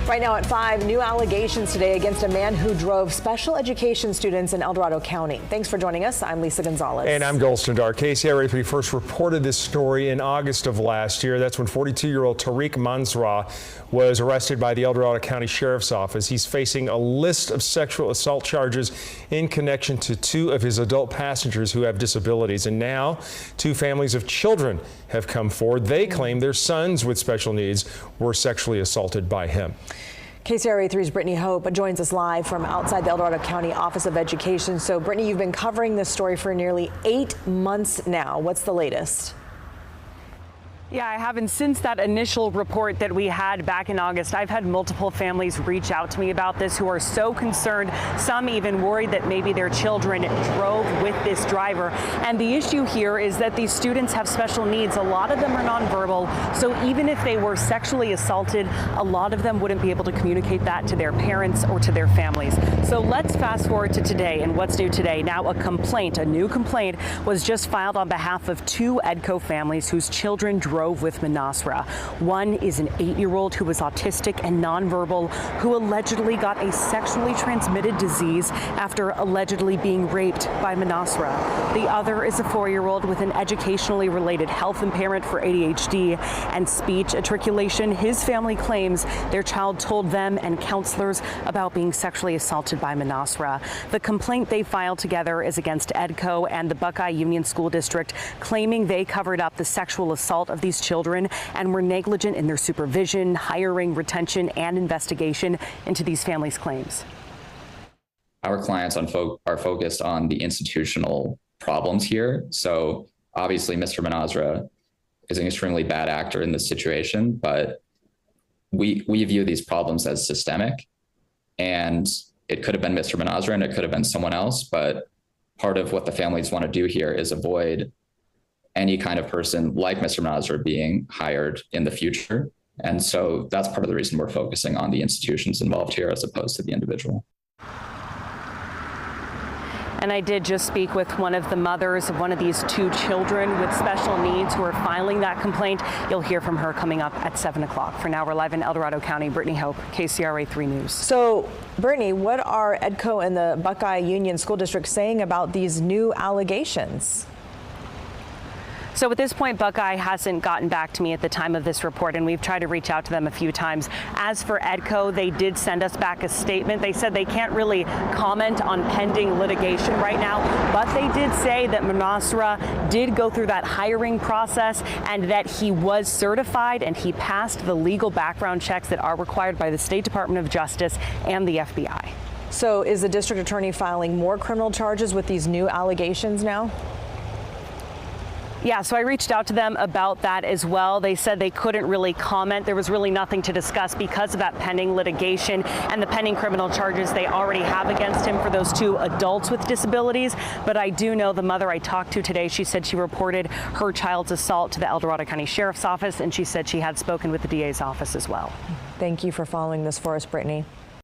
Right now at 5, new allegations today against a man who drove special education students in El Dorado County. Thanks for joining us. I'm Lisa Gonzalez. And I'm Golston Dar. KCRA 3 first reported this story in August of last year. That's when 42-year-old Tariq Mansoura was arrested by the El Dorado County Sheriff's Office. He's facing a list of sexual assault charges in connection to 2 of his adult passengers who have disabilities. And now 2 families of children have come forward. They claim their sons with special needs were sexually assaulted by him. KCRA 3's Brittany Hope joins us live from outside the El Dorado County Office of Education. So, Brittany, you've been covering this story for nearly 8 months now. What's the latest? Yeah, I haven't. Since that initial report that we had back in August, I've had multiple families reach out to me about this who are so concerned, some even worried that maybe their children drove with this driver. And the issue here is that these students have special needs. A lot of them are nonverbal, so even if they were sexually assaulted, a lot of them wouldn't be able to communicate that to their parents or to their families. So let's fast forward to today and what's new today. Now a new complaint was just filed on behalf of 2 EDCO families whose children drove with Manasra. One is an 8-year-old who was autistic and nonverbal, who allegedly got a sexually transmitted disease after allegedly being raped by Manasra. The other is a 4-year-old with an educationally related health impairment for ADHD and speech matriculation. His family claims their child told them and counselors about being sexually assaulted by Manasra. The complaint they filed together is against EDCO and the Buckeye Union School District, claiming they covered up the sexual assault of these children and were negligent in their supervision, hiring, retention, and investigation into these families' claims. Our clients are focused on the institutional problems here. So obviously, Mr. Manasra is an extremely bad actor in this situation, but we view these problems as systemic. And it could have been Mr. Manasra and it could have been someone else, but part of what the families want to do here is avoid any kind of person like Mr. Manasra being hired in the future. And so that's part of the reason we're focusing on the institutions involved here as opposed to the individual. And I did just speak with one of the mothers of one of these 2 children with special needs who are filing that complaint. You'll hear from her coming up at 7 o'clock. For now, we're live in El Dorado County. Brittany Hope, KCRA 3 News. So, Brittany, what are EDCO and the Buckeye Union School District saying about these new allegations? So at this point, Buckeye hasn't gotten back to me at the time of this report, and we've tried to reach out to them a few times. As for EDCO, they did send us back a statement. They said they can't really comment on pending litigation right now, but they did say that Manasra did go through that hiring process and that he was certified and he passed the legal background checks that are required by the State Department of Justice and the FBI. So is the district attorney filing more criminal charges with these new allegations now? Yeah, so I reached out to them about that as well. They said they couldn't really comment. There was really nothing to discuss because of that pending litigation and the pending criminal charges they already have against him for those 2 adults with disabilities. But I do know the mother I talked to today, she said she reported her child's assault to the El Dorado County Sheriff's Office, and she said she had spoken with the DA's office as well. Thank you for following this for us, Brittany.